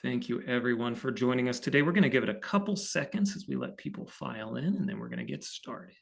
Thank you, everyone, for joining us today. We're going to give it a couple seconds as we let people file in, and then we're going to get started.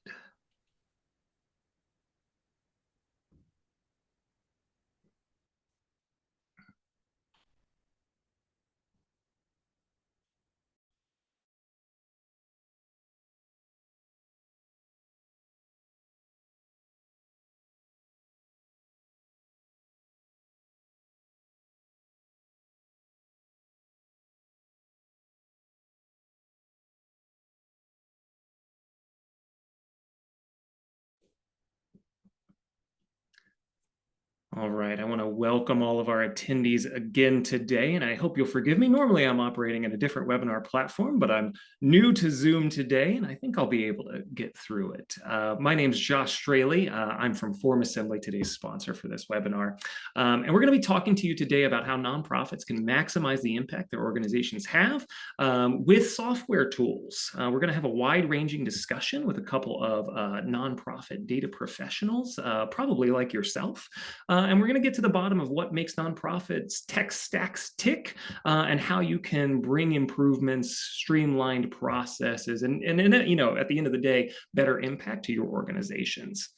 All right, I want to welcome all of our attendees again today, and I hope you'll forgive me. Normally, I'm operating in a different webinar platform, but I'm new to Zoom today, and I think I'll be able to get through it. My name's Josh Straley. I'm from Form Assembly, today's sponsor for this webinar. And we're going to be talking to you today about how nonprofits can maximize the impact their organizations have with software tools. We're going to have a wide-ranging discussion with a couple of nonprofit data professionals, probably like yourself. And we're going to get to the bottom of what makes nonprofits tech stacks tick and how you can bring improvements, streamlined processes, and you know, at the end of the day, better impact to your organizations.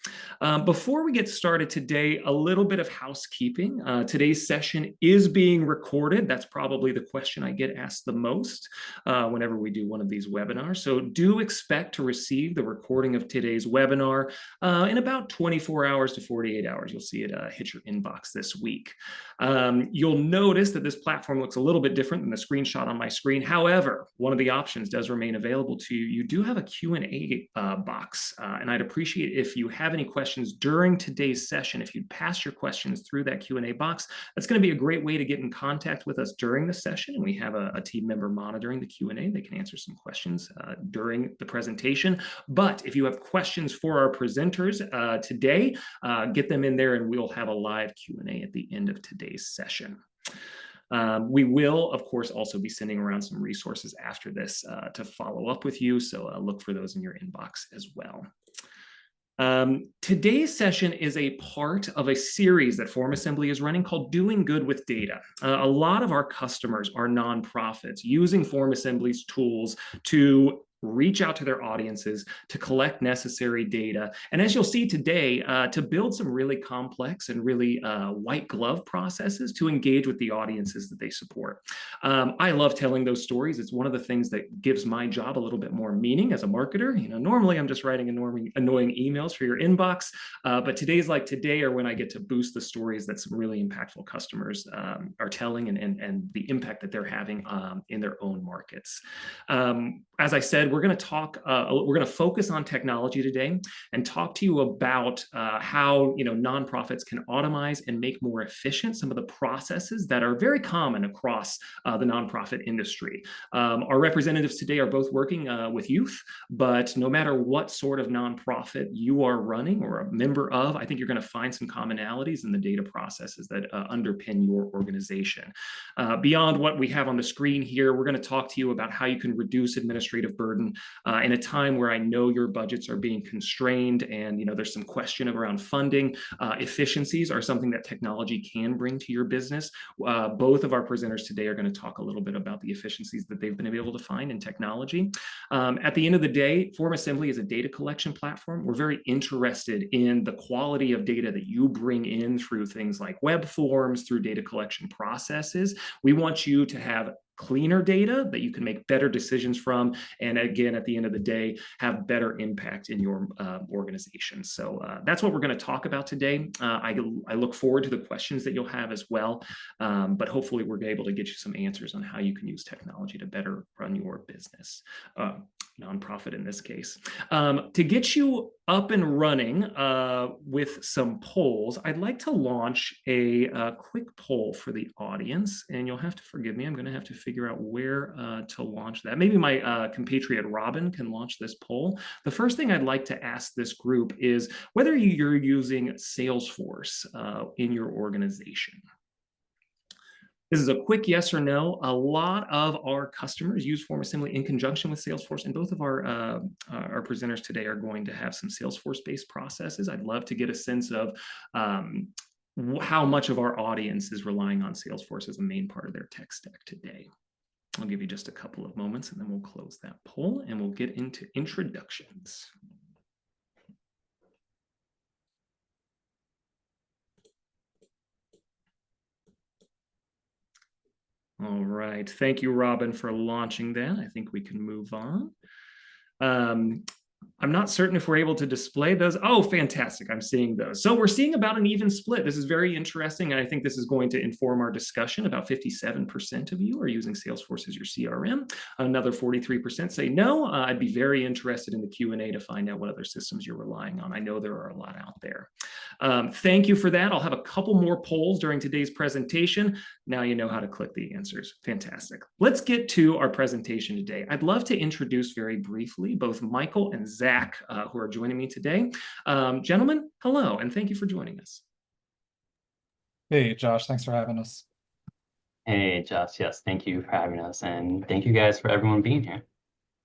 Before we get started today, a little bit of housekeeping. Today's session is being recorded. That's probably the question I get asked the most whenever we do one of these webinars. So do expect to receive the recording of today's webinar in about 24 hours to 48 hours. You'll see it hit your inbox this week. You'll notice that this platform looks a little bit different than the screenshot on my screen. However, one of the options does remain available to you. You do have a Q&A box, and I'd appreciate if you have any questions during today's session, if you'd pass your questions through that Q&A box. That's going to be a great way to get in contact with us during the session, and we have a team member monitoring the Q&A. They can answer some questions during the presentation. But if you have questions for our presenters today, get them in there, and we'll have a live Q&A at the end of today's session. We will, of course, also be sending around some resources after this to follow up with you, so look for those in your inbox as well. Today's session is a part of a series that Form Assembly is running called Doing Good with Data. A lot of our customers are nonprofits using Form Assembly's tools to reach out to their audiences, to collect necessary data. And as you'll see today, to build some really complex and really white glove processes to engage with the audiences that they support. I love telling those stories. It's one of the things that gives my job a little bit more meaning as a marketer. You know, normally I'm just writing annoying emails for your inbox, but today's like today are when I get to boost the stories that some really impactful customers are telling and the impact that they're having in their own markets. As I said, we're going to focus on technology today and talk to you about how nonprofits can automate and make more efficient some of the processes that are very common across the nonprofit industry. Our representatives today are both working with youth, but no matter what sort of nonprofit you are running or a member of, I think you're going to find some commonalities in the data processes that underpin your organization. Beyond what we have on the screen here, we're going to talk to you about how you can reduce administrative burden in a time where I know your budgets are being constrained and there's some question around funding. Efficiencies are something that technology can bring to your business. Both of our presenters today are going to talk a little bit about the efficiencies that they've been able to find in technology. At the end of the day, Form Assembly is a data collection platform. We're very interested in the quality of data that you bring in through things like web forms, through data collection processes. We want you to have cleaner data that you can make better decisions from, and again, at the end of the day, have better impact in your organization. So that's what we're going to talk about today. I look forward to the questions that you'll have as well, but hopefully we're able to get you some answers on how you can use technology to better run your business. Nonprofit in this case. To get you up and running with some polls, I'd like to launch a quick poll for the audience, and you'll have to forgive me. I'm going to have to figure out where to launch that. Maybe my compatriot Robin can launch this poll. The first thing I'd like to ask this group is whether you're using Salesforce in your organization. This is a quick yes or no. A lot of our customers use Form Assembly in conjunction with Salesforce, and both of our presenters today are going to have some Salesforce-based processes. I'd love to get a sense of how much of our audience is relying on Salesforce as a main part of their tech stack today. I'll give you just a couple of moments and then we'll close that poll and we'll get into introductions. All right. Thank you, Robin, for launching that. I think we can move on. I'm not certain if we're able to display those. Oh, fantastic. I'm seeing those. So we're seeing about an even split. This is very interesting. And I think this is going to inform our discussion. About 57% of you are using Salesforce as your CRM. Another 43% say no. I'd be very interested in the Q&A to find out what other systems you're relying on. I know there are a lot out there. Thank you for that. I'll have a couple more polls during today's presentation. Now you know how to click the answers. Fantastic. Let's get to our presentation today. I'd love to introduce very briefly both Michael and Zach, who are joining me today. Gentlemen, hello, and thank you for joining us. Hey, Josh, thanks for having us. Hey, Josh, yes, thank you for having us, and thank you guys for everyone being here.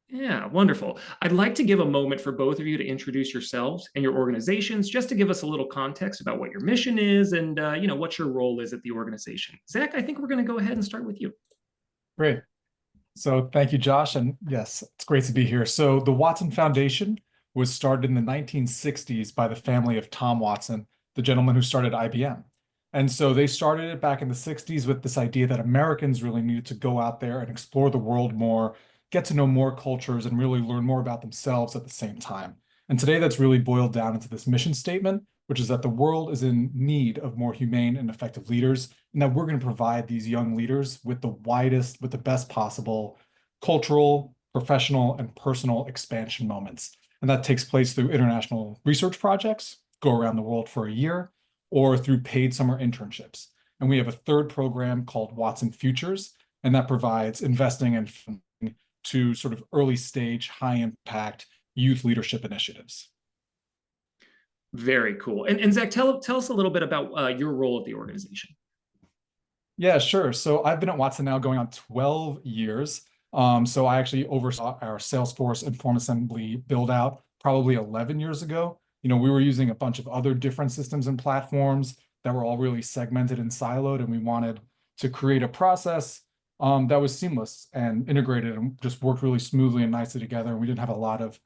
Yeah, wonderful. I'd like to give a moment for both of you to introduce yourselves and your organizations, just to give us a little context about what your mission is and what your role is at the organization. Zach, I think we're going to go ahead and start with you. Great. So thank you, Josh. And yes, it's great to be here. So the Watson Foundation was started in the 1960s by the family of Tom Watson, the gentleman who started IBM. And so they started it back in the 60s with this idea that Americans really needed to go out there and explore the world more, get to know more cultures, and really learn more about themselves at the same time. And today that's really boiled down into this mission statement, which is that the world is in need of more humane and effective leaders, and that we're going to provide these young leaders with the best possible cultural, professional, and personal expansion moments. And that takes place through international research projects, go around the world for a year, or through paid summer internships. And we have a third program called Watson Futures, and that provides investing and funding to sort of early stage, high impact youth leadership initiatives. Very cool. And Zach, tell us a little bit about your role at the organization. Yeah, sure. So I've been at Watson now going on 12 years. So I actually oversaw our Salesforce and Form Assembly build out probably 11 years ago. We were using a bunch of other different systems and platforms that were all really segmented and siloed, and we wanted to create a process that was seamless and integrated and just worked really smoothly and nicely together. And we didn't have a lot of,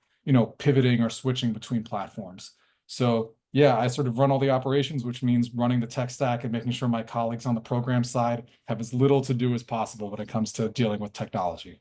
pivoting or switching between platforms. So yeah, I sort of run all the operations, which means running the tech stack and making sure my colleagues on the program side have as little to do as possible when it comes to dealing with technology.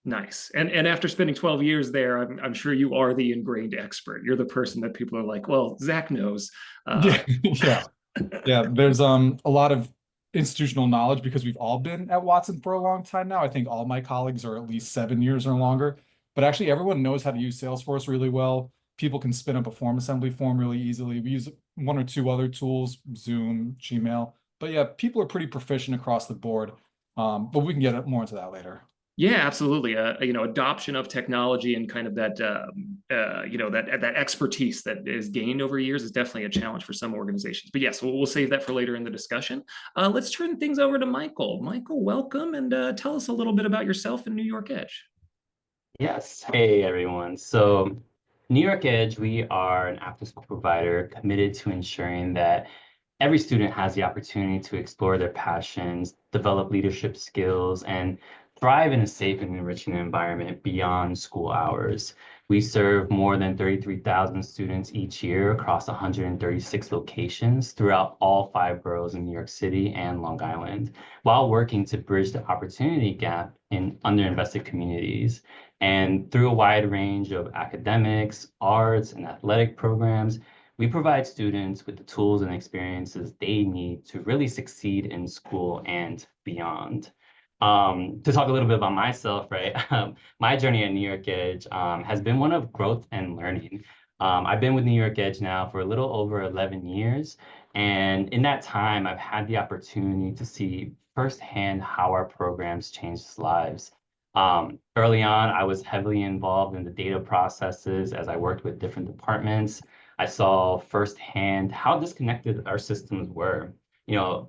Nice. And after spending 12 years there, I'm sure you are the ingrained expert. You're the person that people are like, well, Zach knows. Yeah. There's a lot of institutional knowledge because we've all been at Watson for a long time now. I think all my colleagues are at least 7 years or longer. But actually, everyone knows how to use Salesforce really well. People can spin up a form assembly form really easily. We use one or two other tools, Zoom, Gmail. But yeah, people are pretty proficient across the board. But we can get more into that later. Yeah, absolutely. Adoption of technology and kind of that, that expertise that is gained over years is definitely a challenge for some organizations. But yes, we'll save that for later in the discussion. Let's turn things over to Michael. Michael, welcome, and tell us a little bit about yourself and New York Edge. Yes, hey everyone. So New York Edge, we are an after-school provider committed to ensuring that every student has the opportunity to explore their passions, develop leadership skills, and thrive in a safe and enriching environment beyond school hours. We serve more than 33,000 students each year across 136 locations throughout all 5 boroughs in New York City and Long Island, while working to bridge the opportunity gap in underinvested communities. And through a wide range of academics, arts, and athletic programs, we provide students with the tools and experiences they need to really succeed in school and beyond. To talk a little bit about myself, right? My journey at New York Edge has been one of growth and learning. I've been with New York Edge now for a little over 11 years. And in that time, I've had the opportunity to see firsthand how our programs changed lives. Early on, I was heavily involved in the data processes as I worked with different departments. I saw firsthand how disconnected our systems were.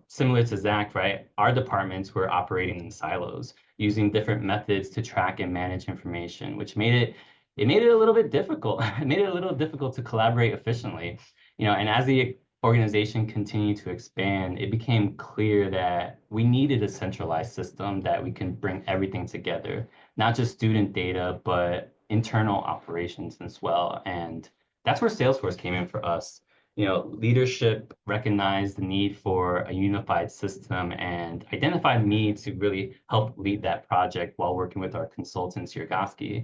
Similar to Zach, right? Our departments were operating in silos, using different methods to track and manage information, which made it a little bit difficult. It made it a little difficult to collaborate efficiently. And as the organization continued to expand, it became clear that we needed a centralized system that we can bring everything together, not just student data, but internal operations as well. And that's where Salesforce came in for us. Leadership recognized the need for a unified system and identified me to really help lead that project while working with our consultant, Siergoski.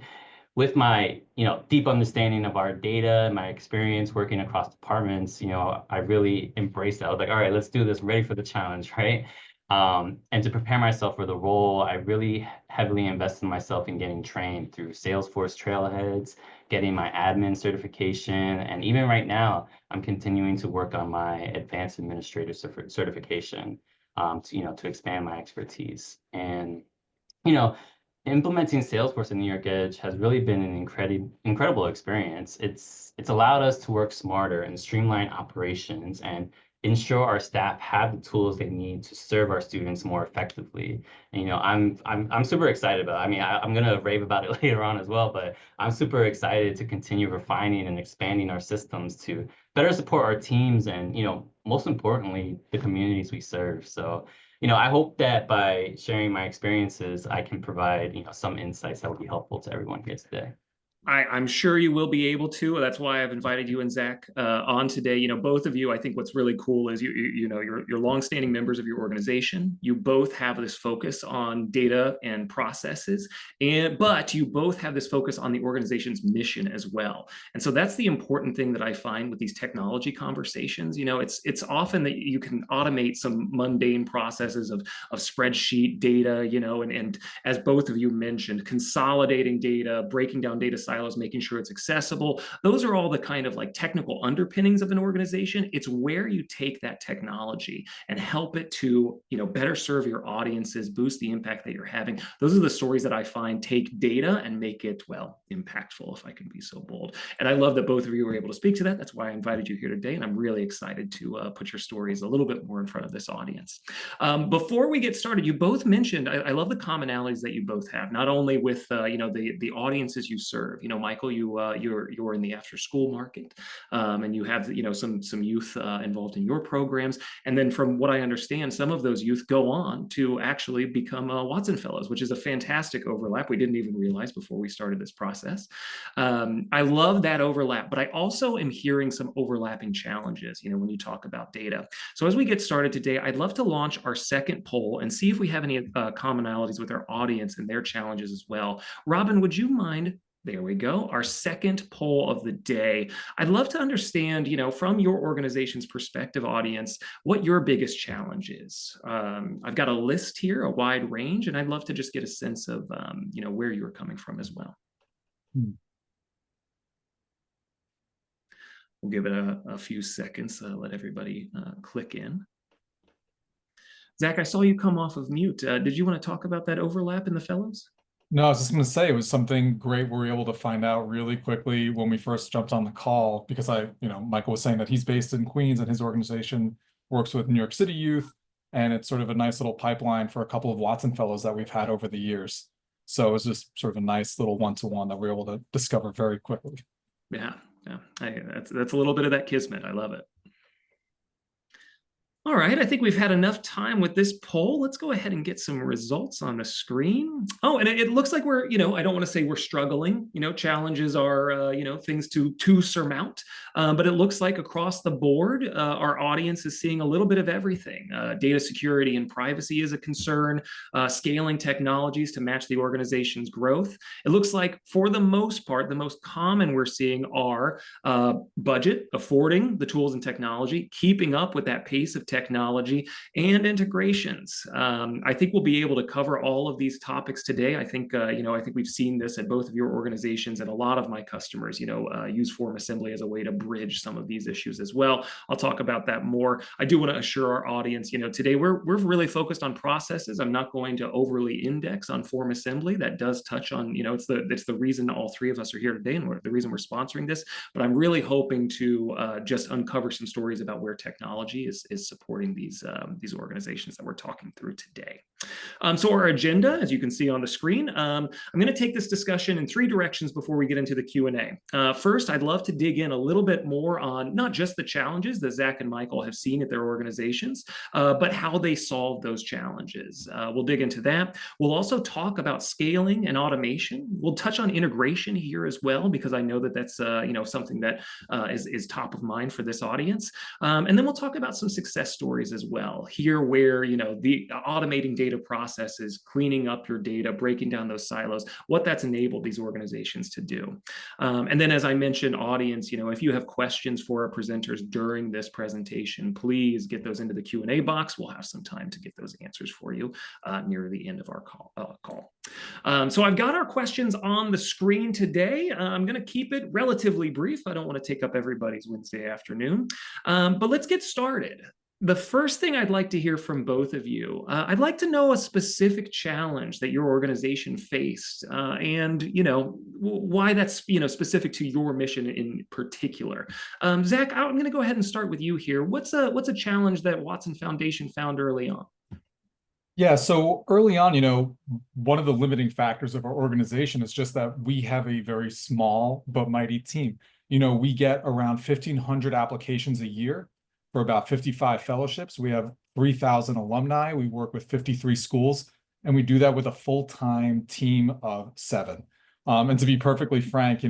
With my, deep understanding of our data, my experience working across departments, I really embraced that. I was like, all right, let's do this, ready for the challenge, right? And to prepare myself for the role, I really heavily invested myself in getting trained through Salesforce trailheads, getting my admin certification, and even right now, I'm continuing to work on my advanced administrator certification, to expand my expertise. And you know, implementing Salesforce in New York Edge has really been an incredible experience. It's allowed us to work smarter and streamline operations and ensure our staff have the tools they need to serve our students more effectively. And, I'm super excited about it. I mean, I'm gonna rave about it later on as well, but I'm super excited to continue refining and expanding our systems to better support our teams and, most importantly, the communities we serve. So, I hope that by sharing my experiences, I can provide, some insights that would be helpful to everyone here today. I'm sure you will be able to. That's why I've invited you and Zach on today. Both of you, I think what's really cool is you're longstanding members of your organization. You both have this focus on data and processes, but you both have this focus on the organization's mission as well. And so that's the important thing that I find with these technology conversations. It's often that you can automate some mundane processes of spreadsheet data, and as both of you mentioned, consolidating data, breaking down data silos, making sure it's accessible. Those are all the kind of like technical underpinnings of an organization. It's where you take that technology and help it to, better serve your audiences, boost the impact that you're having. Those are the stories that I find take data and make it, impactful, if I can be so bold. And I love that both of you were able to speak to that. That's why I invited you here today. And I'm really excited to put your stories a little bit more in front of this audience. Before we get started, you both mentioned, I love the commonalities that you both have, not only with, the audiences you serve. Michael, you're in the after school market, and you have some youth involved in your programs. And then from what I understand, some of those youth go on to actually become Watson Fellows, which is a fantastic overlap. We didn't even realize before we started this process. I love that overlap, but I also am hearing some overlapping challenges, when you talk about data. So as we get started today, I'd love to launch our second poll and see if we have any commonalities with our audience and their challenges as well. Robin, would you mind? There we go. Our second poll of the day. I'd love to understand, from your organization's perspective, audience, what your biggest challenge is. I've got a list here, a wide range, and I'd love to just get a sense of, where you're coming from as well. We'll give it a few seconds to let everybody click in. Zach, I saw you come off of mute. Did you want to talk about that overlap in the fellows? No, I was just going to say it was something great we were able to find out really quickly when we first jumped on the call, because Michael was saying that he's based in Queens and his organization works with New York City youth, and it's sort of a nice little pipeline for a couple of Watson Fellows that we've had over the years. So it was just sort of a nice little one-to-one that we were able to discover very quickly. Yeah. That's a little bit of that kismet. I love it. All right, I think we've had enough time with this poll. Let's go ahead and get some results on the screen. Oh, and it looks like we're, I don't want to say we're struggling. Challenges are, things to surmount. But it looks like across the board, our audience is seeing a little bit of everything. Data security and privacy is a concern. Scaling technologies to match the organization's growth. It looks like for the most part, the most common we're seeing are budget, affording the tools and technology, keeping up with that pace of technology, and integrations. I think we'll be able to cover all of these topics today. I think we've seen this at both of your organizations, and a lot of my customers, use form assembly as a way to bridge some of these issues as well. I'll talk about that more. I do want to assure our audience, today we're really focused on processes. I'm not going to overly index on form assembly. That does touch on, it's the reason all three of us are here today, and the reason we're sponsoring this. But I'm really hoping to just uncover some stories about where technology is supporting these organizations that we're talking through today. So our agenda, as you can see on the screen, I'm going to take this discussion in three directions before we get into the Q&A. First, I'd love to dig in a little bit more on not just the challenges that Zach and Michael have seen at their organizations, but how they solve those challenges. We'll dig into that. We'll also talk about scaling and automation. We'll touch on integration here as well, because I know that that's something that is top of mind for this audience. And then we'll talk about some success stories as well here, where the automating data processes, cleaning up your data, breaking down those silos, what that's enabled these organizations to do. And then, as I mentioned, audience, if you have questions for our presenters during this presentation, please get those into the Q&A box. We'll have some time to get those answers for you near the end of our call. So I've got our questions on the screen today. I'm going to keep it relatively brief. I don't want to take up everybody's Wednesday afternoon, but let's get started. The first thing I'd like to hear from both of you, I'd like to know a specific challenge that your organization faced, and why that's specific to your mission in particular. Zach, I'm going to go ahead and start with you here. What's a challenge that Watson Foundation found early on? Yeah, so early on, one of the limiting factors of our organization is just that we have a very small but mighty team. We get around 1,500 applications a year for about 55 fellowships. We have 3,000 alumni. We work with 53 schools, and we do that with a full-time team of 7. And to be perfectly frank,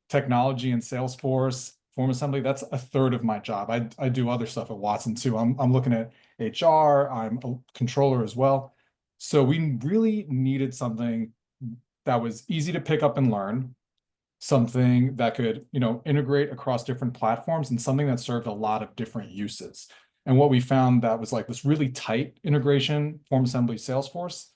technology and Salesforce, form assembly, that's a third of my job. I do other stuff at Watson too. I'm looking at HR, I'm a controller as well. So we really needed something that was easy to pick up and learn, something that could, integrate across different platforms, and something that served a lot of different uses. And what we found that was like this really tight integration, form assembly, Salesforce,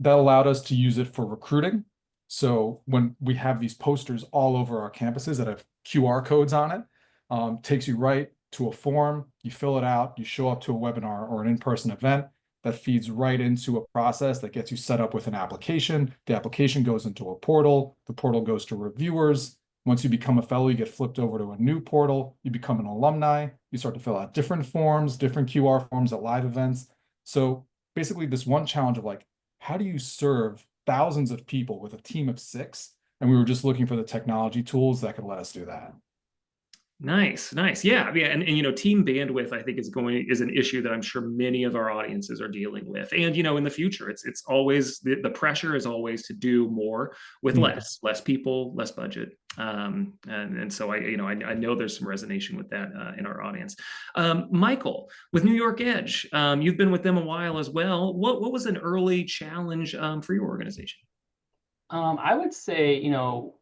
that allowed us to use it for recruiting. So when we have these posters all over our campuses that have QR codes on it, takes you right to a form, you fill it out, you show up to a webinar or an in-person event that feeds right into a process that gets you set up with an application. The application goes into a portal, the portal goes to reviewers. Once you become a fellow, you get flipped over to a new portal, you become an alumni, you start to fill out different forms, different QR forms at live events. So basically this one challenge of like, how do you serve thousands of people with a team of 6? And we were just looking for the technology tools that could let us do that. Nice. Yeah. And team bandwidth, I think, is an issue that I'm sure many of our audiences are dealing with. And in the future, it's always the pressure is always to do more with less people, less budget. And so I know there's some resonation with that in our audience. Michael, with New York Edge, you've been with them a while as well. What was an early challenge for your organization? I would say,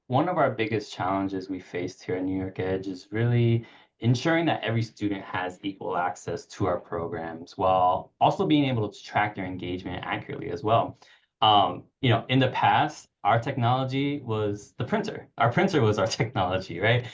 one of our biggest challenges we faced here at New York Edge is really ensuring that every student has equal access to our programs, while also being able to track their engagement accurately as well. In the past, our technology was the printer. Our printer was our technology, right?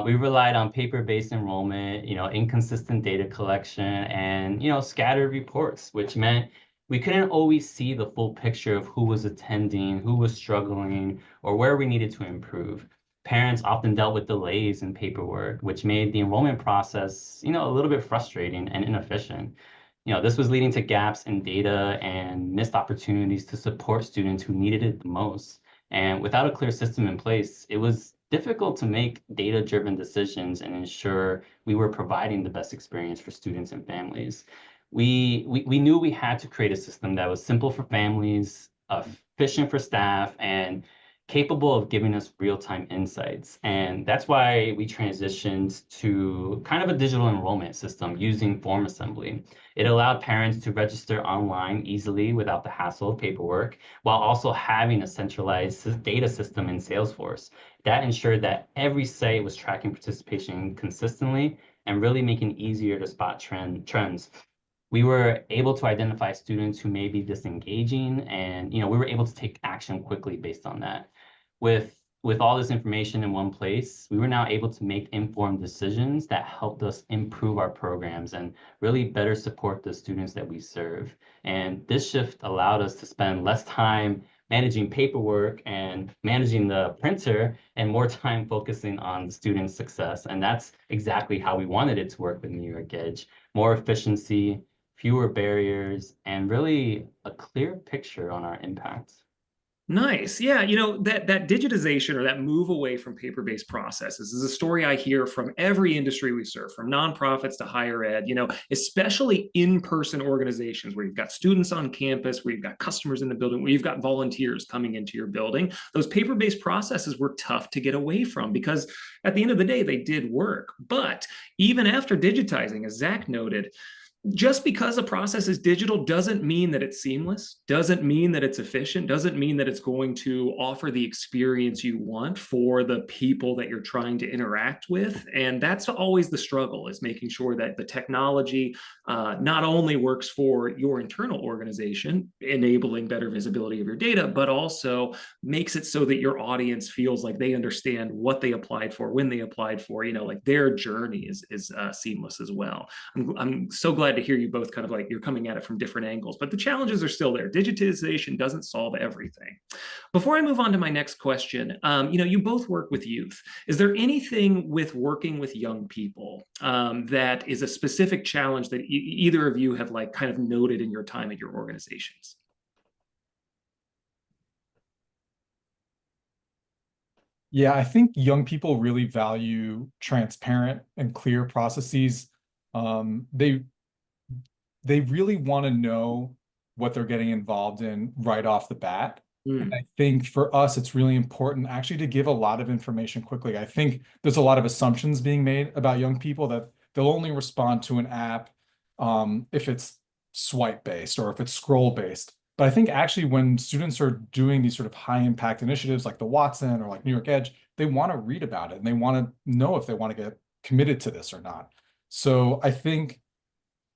We relied on paper-based enrollment, inconsistent data collection, and, scattered reports, which meant we couldn't always see the full picture of who was attending, who was struggling, or where we needed to improve. Parents often dealt with delays in paperwork, which made the enrollment process, a little bit frustrating and inefficient. This was leading to gaps in data and missed opportunities to support students who needed it the most. And without a clear system in place, it was difficult to make data-driven decisions and ensure we were providing the best experience for students and families. We knew we had to create a system that was simple for families, efficient for staff, and capable of giving us real-time insights. And that's why we transitioned to kind of a digital enrollment system using form assembly. It allowed parents to register online easily without the hassle of paperwork, while also having a centralized data system in Salesforce. That ensured that every site was tracking participation consistently and really making it easier to spot trends. We were able to identify students who may be disengaging, and we were able to take action quickly based on that. With all this information in one place, we were now able to make informed decisions that helped us improve our programs and really better support the students that we serve. And this shift allowed us to spend less time managing paperwork and managing the printer and more time focusing on the student's success. And that's exactly how we wanted it to work with New York Edge. More efficiency, fewer barriers, and really a clear picture on our impact. Nice. Yeah, that digitization or that move away from paper-based processes is a story I hear from every industry we serve, from nonprofits to higher ed, especially in-person organizations where you've got students on campus, where you've got customers in the building, where you've got volunteers coming into your building. Those paper-based processes were tough to get away from because at the end of the day, they did work. But even after digitizing, as Zach noted, just because a process is digital doesn't mean that it's seamless, doesn't mean that it's efficient, doesn't mean that it's going to offer the experience you want for the people that you're trying to interact with. And that's always the struggle, is making sure that the technology not only works for your internal organization, enabling better visibility of your data, but also makes it so that your audience feels like they understand what they applied for, when they applied for, like their journey is seamless as well. I'm so glad to hear you both kind of like you're coming at it from different angles, but the challenges are still there. Digitization doesn't solve everything. Before I move on to my next question, you both work with youth. Is there anything with working with young people that is a specific challenge that either of you have like kind of noted in your time at your organizations? Yeah, I think young people really value transparent and clear processes. They really want to know what they're getting involved in right off the bat. And I think for us, it's really important actually to give a lot of information quickly. I think there's a lot of assumptions being made about young people that they'll only respond to an app if it's swipe based or if it's scroll based. But I think actually when students are doing these sort of high impact initiatives like the Watson or like New York Edge, they want to read about it and they want to know if they want to get committed to this or not. So I think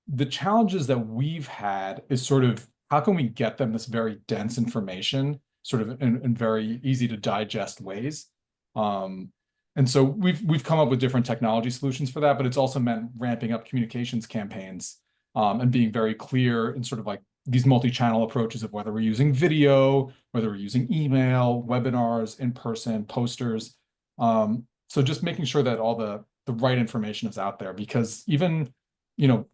the challenges that we've had is sort of how can we get them this very dense information sort of in very easy to digest ways. And so we've come up with different technology solutions for that, but it's also meant ramping up communications campaigns and being very clear in sort of like these multi-channel approaches of whether we're using video, whether we're using email, webinars, in-person, posters. So just making sure that all the right information is out there, because even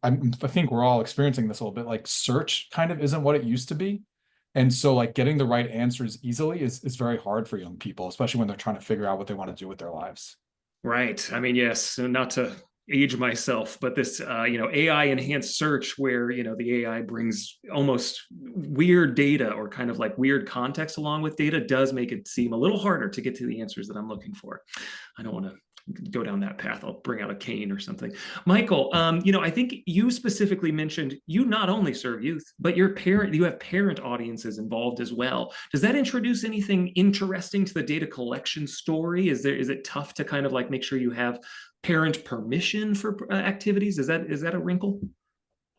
I think we're all experiencing this a little bit, like search kind of isn't what it used to be. And so like getting the right answers easily is very hard for young people, especially when they're trying to figure out what they want to do with their lives. Right. I mean, yes, not to age myself, but this, AI enhanced search where, the AI brings almost weird data or kind of like weird context along with data does make it seem a little harder to get to the answers that I'm looking for. I don't want to go down that path. I'll bring out a cane or something. Michael, I think you specifically mentioned you not only serve youth, but you have parent audiences involved as well. Does that introduce anything interesting to the data collection story? Is it tough to kind of like make sure you have parent permission for activities? Is that a wrinkle?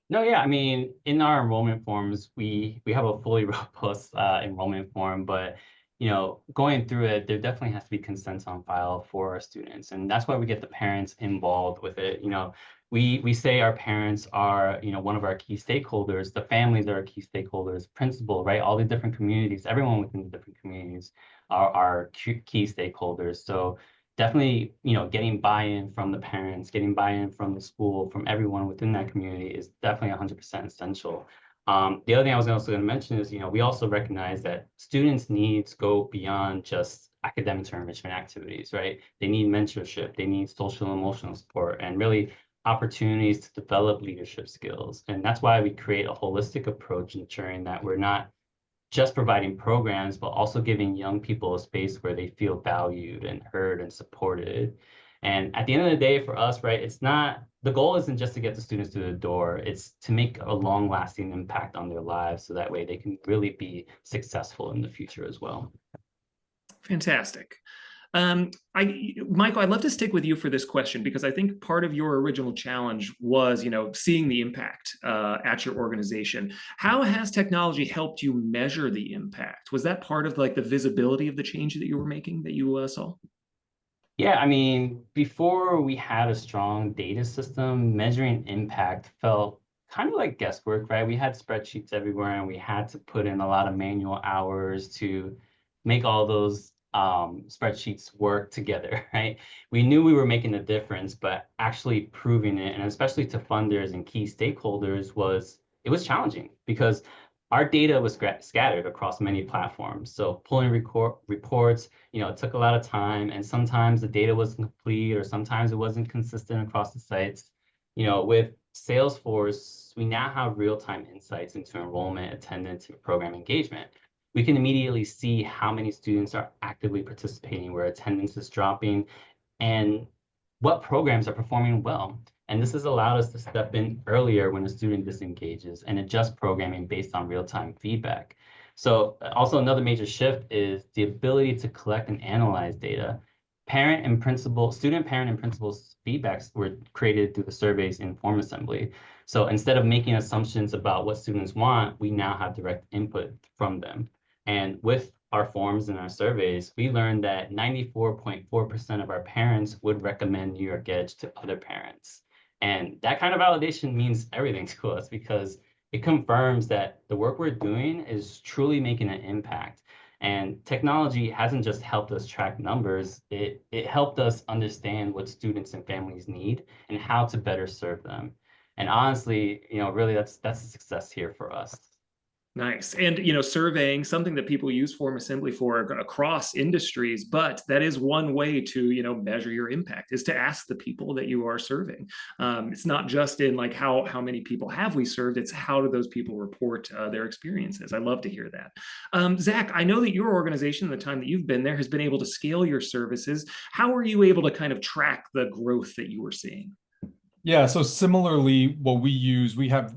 No, yeah, I mean, in our enrollment forms, we have a fully robust enrollment form, but going through it, there definitely has to be consents on file for our students, and that's why we get the parents involved with it. We say our parents are one of our key stakeholders. The families are our key stakeholders, principal, right? All the different communities, everyone within the different communities are key stakeholders. So definitely, getting buy-in from the parents, getting buy-in from the school, from everyone within that community is definitely 100% essential. The other thing I was also going to mention is, we also recognize that students' needs go beyond just academic or enrichment activities, right? They need mentorship, they need social and emotional support, and really opportunities to develop leadership skills. And that's why we create a holistic approach, ensuring that we're not just providing programs, but also giving young people a space where they feel valued and heard and supported. And at the end of the day, for us, right, the goal isn't just to get the students through the door, it's to make a long-lasting impact on their lives so that way they can really be successful in the future as well. Fantastic. Michael, I'd love to stick with you for this question because I think part of your original challenge was, seeing the impact at your organization. How has technology helped you measure the impact? Was that part of like the visibility of the change that you were making that you saw? Yeah, I mean, before we had a strong data system, measuring impact felt kind of like guesswork, right? We had spreadsheets everywhere and we had to put in a lot of manual hours to make all those spreadsheets work together, right? We knew we were making a difference, but actually proving it, and especially to funders and key stakeholders, it was challenging because our data was scattered across many platforms. So pulling reports, it took a lot of time, and sometimes the data wasn't complete, or sometimes it wasn't consistent across the sites. With Salesforce, we now have real-time insights into enrollment, attendance, and program engagement. We can immediately see how many students are actively participating, where attendance is dropping, and what programs are performing well. And this has allowed us to step in earlier when a student disengages and adjust programming based on real-time feedback. So also another major shift is the ability to collect and analyze data. Student, parent, and principal's feedbacks were created through the surveys in Form Assembly. So instead of making assumptions about what students want, we now have direct input from them. And with our forms and our surveys, we learned that 94.4% of our parents would recommend New York Edge to other parents. And that kind of validation means everything to us because it confirms that the work we're doing is truly making an impact. And technology hasn't just helped us track numbers, it helped us understand what students and families need and how to better serve them. And honestly, really that's a success here for us. Nice. And, surveying, something that people use Form Assembly for across industries, but that is one way to, measure your impact, is to ask the people that you are serving. It's not just in like how many people have we served, it's how do those people report their experiences. I love to hear that. Zach, I know that your organization, the time that you've been there, has been able to scale your services. How were you able to kind of track the growth that you were seeing? Yeah, so similarly, what we have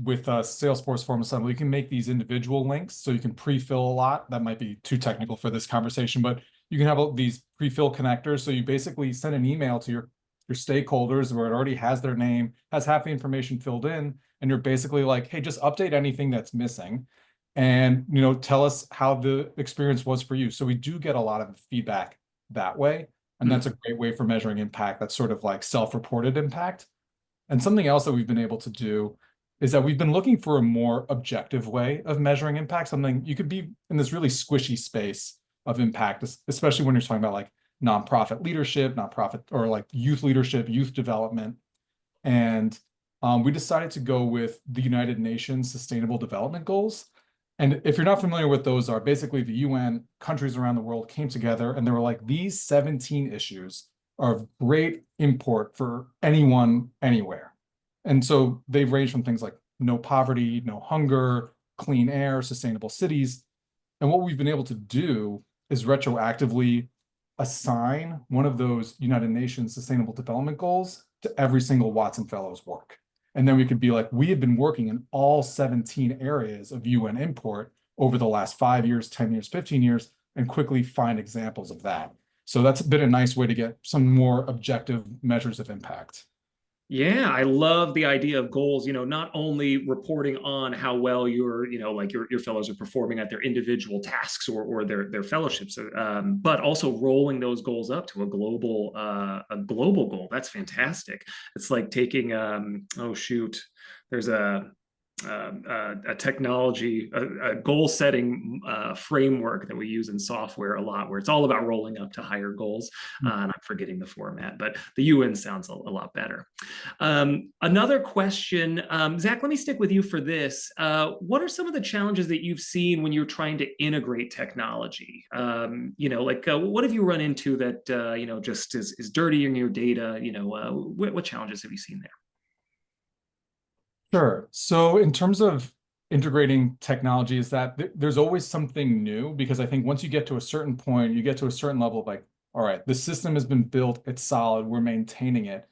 with Salesforce Form Assembly, you can make these individual links. So you can pre-fill a lot. That might be too technical for this conversation, but you can have these pre-fill connectors. So you basically send an email to your stakeholders where it already has their name, has half the information filled in, and you're basically like, hey, just update anything that's missing and tell us how the experience was for you. So we do get a lot of feedback that way. And that's a great way for measuring impact. That's sort of like self-reported impact. And something else that we've been able to do is that we've been looking for a more objective way of measuring impact. Something you could be in this really squishy space of impact, especially when you're talking about like nonprofit leadership, nonprofit or like youth leadership, youth development. And we decided to go with the United Nations Sustainable Development Goals. And if you're not familiar with those are, basically the UN countries around the world came together and they were like, these 17 issues are of great import for anyone, anywhere. And so they've ranged from things like no poverty, no hunger, clean air, sustainable cities. And what we've been able to do is retroactively assign one of those United Nations Sustainable Development Goals to every single Watson Fellows work. And then we could be like, we have been working in all 17 areas of UN import over the last 5 years, 10 years, 15 years, and quickly find examples of that. So that's been a nice way to get some more objective measures of impact. Yeah, I love the idea of goals, not only reporting on how well like your fellows are performing at their individual tasks or their fellowships, but also rolling those goals up to a global goal. That's fantastic. It's like taking, oh shoot, there's a technology, a goal setting framework that we use in software a lot, where it's all about rolling up to higher goals. And I'm forgetting the format, but the UN sounds a lot better. Another question, Zach, let me stick with you for this. What are some of the challenges that you've seen when you're trying to integrate technology? What have you run into that, just is dirtying your data? What challenges have you seen there? Sure. So in terms of integrating technology, is that there's always something new, because I think once you get to a certain point, you get to a certain level of like, all right, the system has been built, it's solid, we're maintaining it.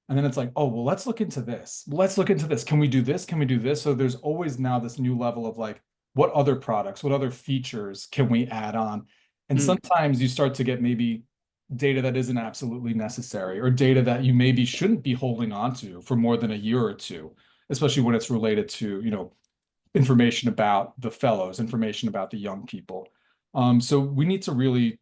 And then it's like, oh, well, let's look into this. Let's look into this. Can we do this? Can we do this? So there's always now this new level of like, what other products, what other features can we add on? And sometimes you start to get maybe data that isn't absolutely necessary, or data that you maybe shouldn't be holding on to for more than a year or two, especially when it's related to, information about the fellows, information about the young people. So we need to really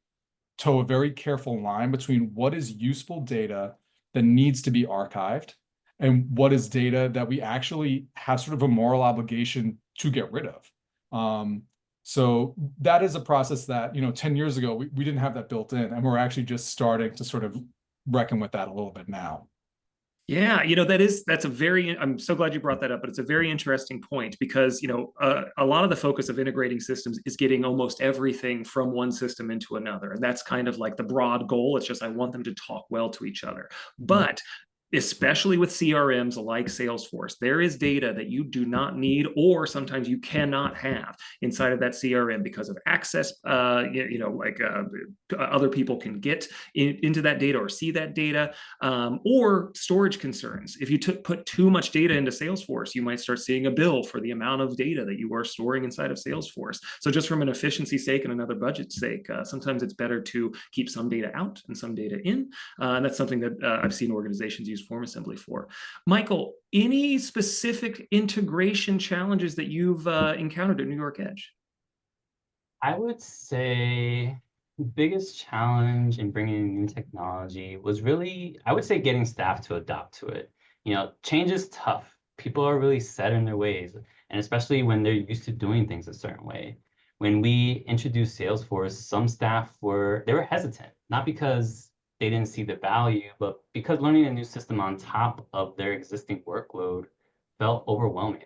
toe a very careful line between what is useful data that needs to be archived and what is data that we actually have sort of a moral obligation to get rid of. So that is a process that, 10 years ago, we didn't have that built in, and we're actually just starting to sort of reckon with that a little bit now. Yeah, that's a very, I'm so glad you brought that up, but it's a very interesting point because, a lot of the focus of integrating systems is getting almost everything from one system into another. And that's kind of like the broad goal. It's just, I want them to talk well to each other. But especially with CRMs like Salesforce, there is data that you do not need, or sometimes you cannot have inside of that CRM because of access. Other people can get into that data or see that data, or storage concerns. If you put too much data into Salesforce, you might start seeing a bill for the amount of data that you are storing inside of Salesforce. So just from an efficiency sake and another budget sake, sometimes it's better to keep some data out and some data in. And that's something that I've seen organizations use form assembly for. Michael, any specific integration challenges that you've encountered at New York Edge? I would say the biggest challenge in bringing new technology was really, I would say, getting staff to adopt to it. Change is tough. People are really set in their ways, and especially when they're used to doing things a certain way. When we introduced Salesforce, some staff were hesitant, not because they didn't see the value, but because learning a new system on top of their existing workload felt overwhelming.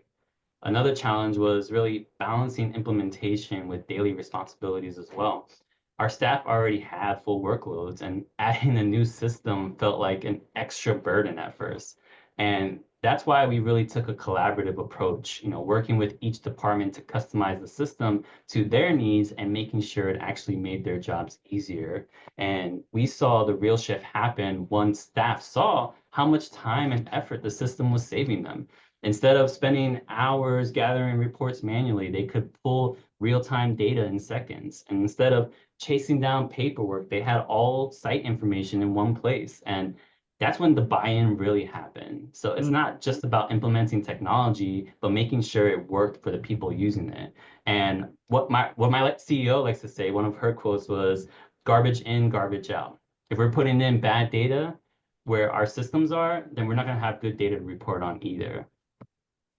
Another challenge was really balancing implementation with daily responsibilities as well. Our staff already had full workloads, and adding a new system felt like an extra burden at first. And that's why we really took a collaborative approach, working with each department to customize the system to their needs and making sure it actually made their jobs easier. And we saw the real shift happen once staff saw how much time and effort the system was saving them. Instead of spending hours gathering reports manually, they could pull real-time data in seconds. And instead of chasing down paperwork, they had all site information in one place. And that's when the buy-in really happened. So it's not just about implementing technology, but making sure it worked for the people using it. And what my CEO likes to say, one of her quotes was, garbage in, garbage out. If we're putting in bad data where our systems are, then we're not going to have good data to report on either.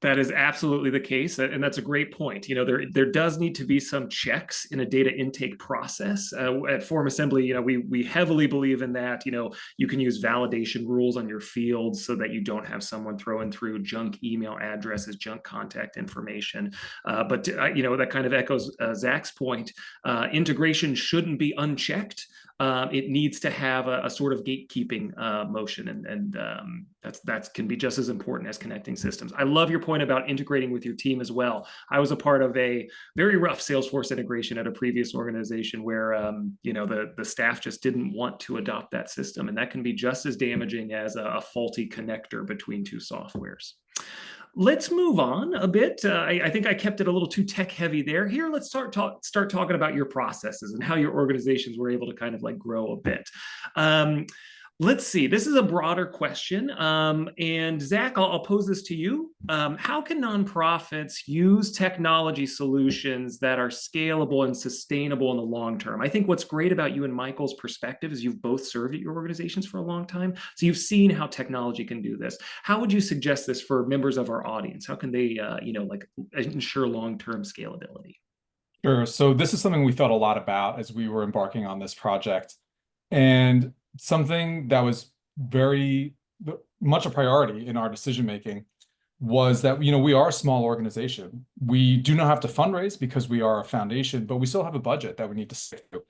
That is absolutely the case, and that's a great point. There does need to be some checks in a data intake process. At Form Assembly, we heavily believe in that. You can use validation rules on your fields so that you don't have someone throwing through junk email addresses, junk contact information. But that kind of echoes Zach's point. Integration shouldn't be unchecked. It needs to have a sort of gatekeeping motion, and that can be just as important as connecting systems. I love your point about integrating with your team as well. I was a part of a very rough Salesforce integration at a previous organization where the staff just didn't want to adopt that system, and that can be just as damaging as a faulty connector between two softwares. Let's move on a bit. I think I kept it a little too tech heavy there. Here, let's start talking about your processes and how your organizations were able to kind of like grow a bit. Let's see. This is a broader question. And Zach, I'll pose this to you. How can nonprofits use technology solutions that are scalable and sustainable in the long term? I think what's great about you and Michael's perspective is you've both served at your organizations for a long time. So you've seen how technology can do this. How would you suggest this for members of our audience? How can they, ensure long-term scalability? Sure. So this is something we thought a lot about as we were embarking on this project. And something that was very much a priority in our decision making was that, we are a small organization. We do not have to fundraise because we are a foundation, but we still have a budget that we need to stick to.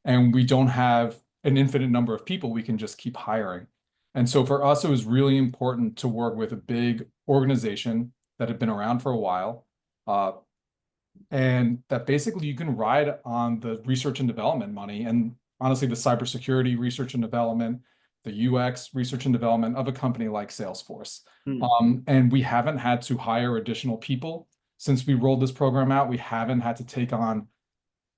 And we don't have an infinite number of people we can just keep hiring. And so for us, it was really important to work with a big organization that had been around for a while, and that basically you can ride on the research and development money, and honestly, the cybersecurity research and development, the UX research and development of a company like Salesforce. And we haven't had to hire additional people since we rolled this program out. We haven't had to take on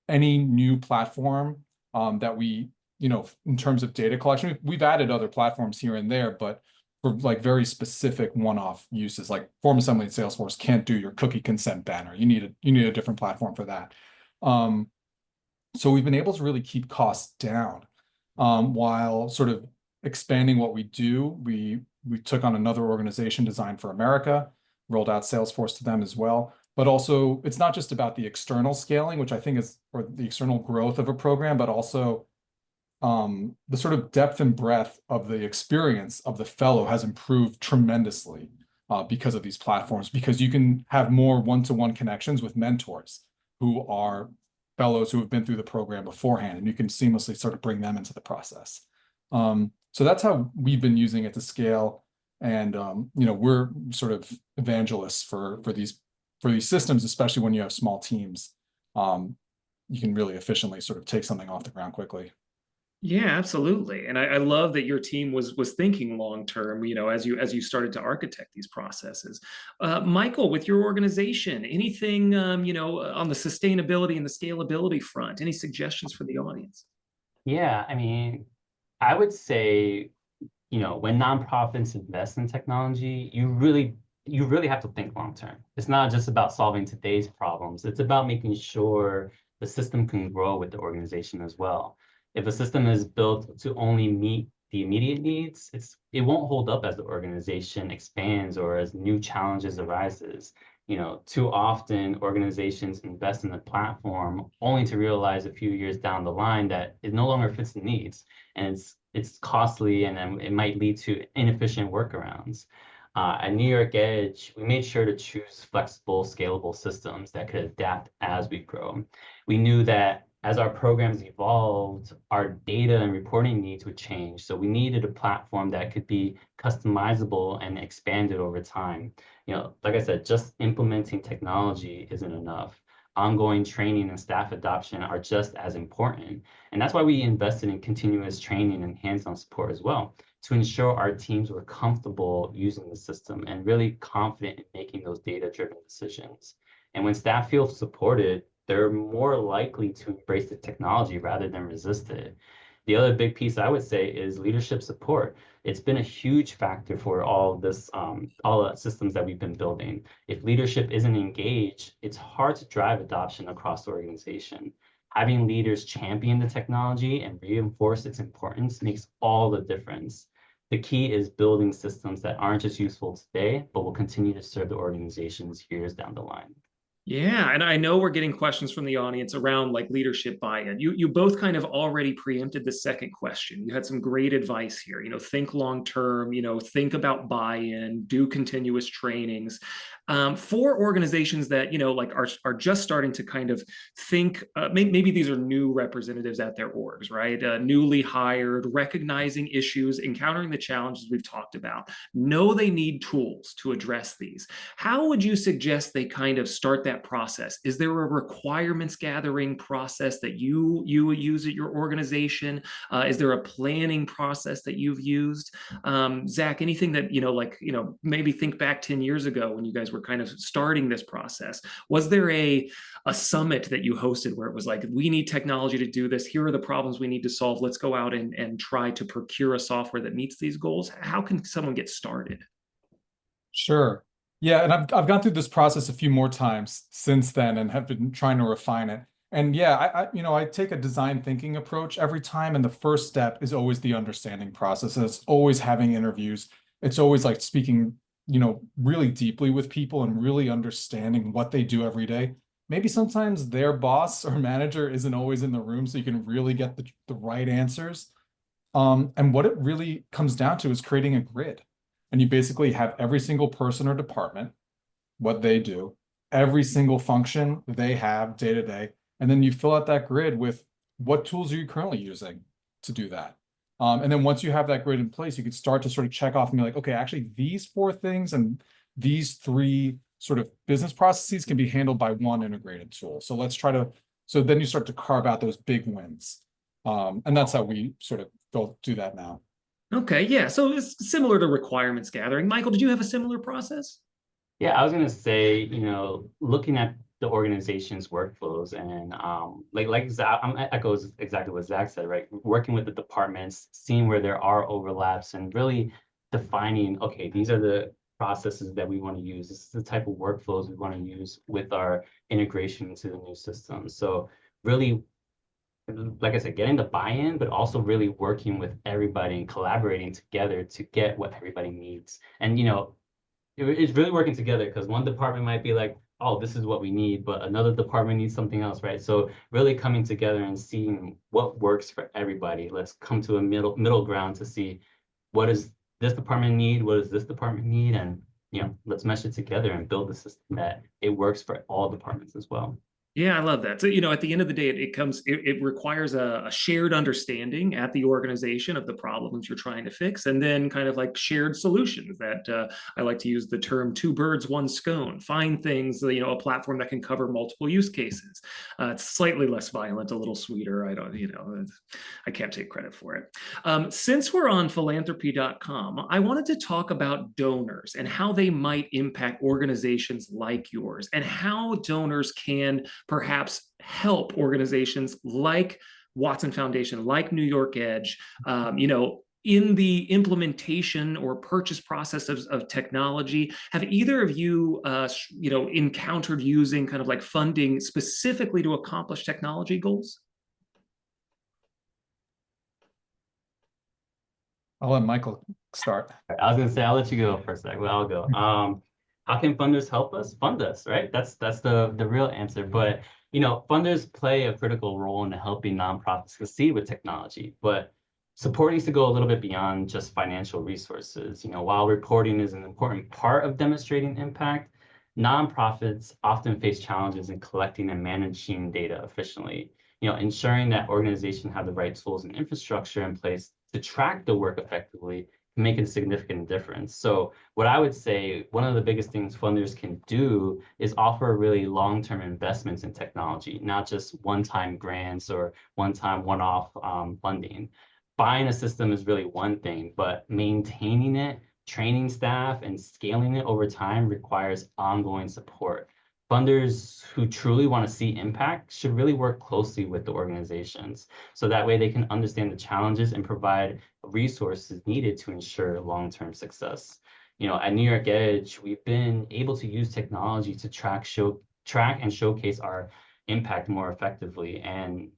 any new platform that we, in terms of data collection. We've added other platforms here and there, but for like very specific one-off uses, like Form Assembly and Salesforce can't do your cookie consent banner. You need a different platform for that. So we've been able to really keep costs down while sort of expanding what we do. We we took on another organization, Design for America, rolled out Salesforce to them as well. But also, it's not just about the external scaling, which I think is, or the external growth of a program, but also the sort of depth and breadth of the experience of the fellow has improved tremendously because of these platforms, because you can have more one-to-one connections with mentors who are fellows who have been through the program beforehand, and you can seamlessly sort of bring them into the process. So that's how we've been using it to scale. And we're sort of evangelists for these systems, especially when you have small teams. You can really efficiently sort of take something off the ground quickly. Yeah, absolutely. And I love that your team was thinking long term, as you started to architect these processes. Michael, with your organization, anything on the sustainability and the scalability front, any suggestions for the audience? Yeah, I mean, I would say, when nonprofits invest in technology, you really have to think long term. It's not just about solving today's problems. It's about making sure the system can grow with the organization as well. If a system is built to only meet the immediate needs, it won't hold up as the organization expands or as new challenges arises. Too often organizations invest in a platform only to realize a few years down the line that it no longer fits the needs, and it's costly, and then it might lead to inefficient workarounds. At New York Edge, we made sure to choose flexible, scalable systems that could adapt as we grow. We knew that as our programs evolved, our data and reporting needs would change. So we needed a platform that could be customizable and expanded over time. Like I said, just implementing technology isn't enough. Ongoing training and staff adoption are just as important. And that's why we invested in continuous training and hands-on support as well, to ensure our teams were comfortable using the system and really confident in making those data-driven decisions. And when staff feel supported, they're more likely to embrace the technology rather than resist it. The other big piece I would say is leadership support. It's been a huge factor for all this, all the systems that we've been building. If leadership isn't engaged, it's hard to drive adoption across the organization. Having leaders champion the technology and reinforce its importance makes all the difference. The key is building systems that aren't just useful today, but will continue to serve the organizations years down the line. Yeah, and I know we're getting questions from the audience around like leadership buy-in. You both kind of already preempted the second question. You had some great advice here. Think long term. Think about buy-in. Do continuous trainings. For organizations that like are just starting to kind of think, maybe these are new representatives at their orgs, right? Newly hired, recognizing issues, encountering the challenges we've talked about. Know they need tools to address these. How would you suggest they kind of start that process? Is there a requirements gathering process that you use at your organization? Is there a planning process that you've used? Zach, anything that, maybe think back 10 years ago when you guys were kind of starting this process. Was there a summit that you hosted where it was like, we need technology to do this. Here are the problems we need to solve. Let's go out and try to procure a software that meets these goals. How can someone get started? Sure. Yeah, and I've gone through this process a few more times since then and have been trying to refine it. And yeah, I take a design thinking approach every time, and the first step is always the understanding process. And it's always having interviews. It's always like speaking, really deeply with people and really understanding what they do every day. Maybe sometimes their boss or manager isn't always in the room, so you can really get the right answers. And what it really comes down to is creating a grid. And you basically have every single person or department, what they do, every single function they have day to day. And then you fill out that grid with what tools are you currently using to do that. And then once you have that grid in place, you can start to sort of check off and be like, okay, actually these 4 things and these 3 sort of business processes can be handled by one integrated tool. So so then you start to carve out those big wins. And that's how we sort of go do that now. Okay, yeah. So it's similar to requirements gathering. Michael, did you have a similar process? Yeah, I was gonna say, looking at the organization's workflows and like Zach, echoes exactly what Zach said, right? Working with the departments, seeing where there are overlaps, and really defining, okay, these are the processes that we want to use. This is the type of workflows we want to use with our integration into the new system. So really like I said, getting the buy-in, but also really working with everybody and collaborating together to get what everybody needs. And, it's really working together because one department might be like, oh, this is what we need, but another department needs something else, right? So really coming together and seeing what works for everybody. Let's come to a middle ground to see what does this department need, what does this department need, and let's mesh it together and build a system that it works for all departments as well. Yeah, I love that. So, at the end of the day, it requires a shared understanding at the organization of the problems you're trying to fix, and then kind of like shared solutions that I like to use the term two birds, one scone. Find things, a platform that can cover multiple use cases. It's slightly less violent, a little sweeter. I can't take credit for it. Since we're on philanthropy.com, I wanted to talk about donors and how they might impact organizations like yours and how donors can perhaps help organizations like Watson Foundation, like New York Edge, in the implementation or purchase process of technology. Have either of you, encountered using kind of like funding specifically to accomplish technology goals? I'll let Michael start. I was gonna say I'll let you go for a sec, but I'll go. How can funders help us? Fund us, right? That's the real answer. But funders play a critical role in helping nonprofits succeed with technology. But support needs to go a little bit beyond just financial resources. While reporting is an important part of demonstrating impact, nonprofits often face challenges in collecting and managing data efficiently. Ensuring that organizations have the right tools and infrastructure in place to track the work effectively can make a significant difference. So what I would say, one of the biggest things funders can do is offer really long-term investments in technology, not just one-time grants or one-off funding. Buying a system is really one thing, but maintaining it, training staff, and scaling it over time requires ongoing support. Funders who truly want to see impact should really work closely with the organizations so that way they can understand the challenges and provide resources needed to ensure long-term success. At New York Edge, we've been able to use technology to track and showcase our impact more effectively, and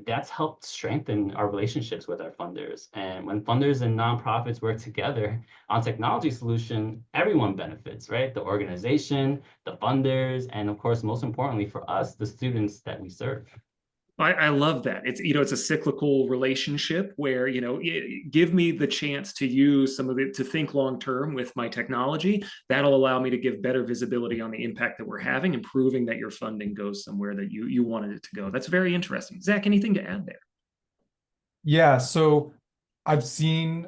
that's helped strengthen our relationships with our funders. And when funders and nonprofits work together on technology solution, everyone benefits, right? The organization, the funders, and of course, most importantly for us, the students that we serve. I love that. It's a cyclical relationship where, give me the chance to use some of it to think long term with my technology. That'll allow me to give better visibility on the impact that we're having and proving that your funding goes somewhere that you wanted it to go. That's very interesting. Zach, anything to add there? Yeah, so I've seen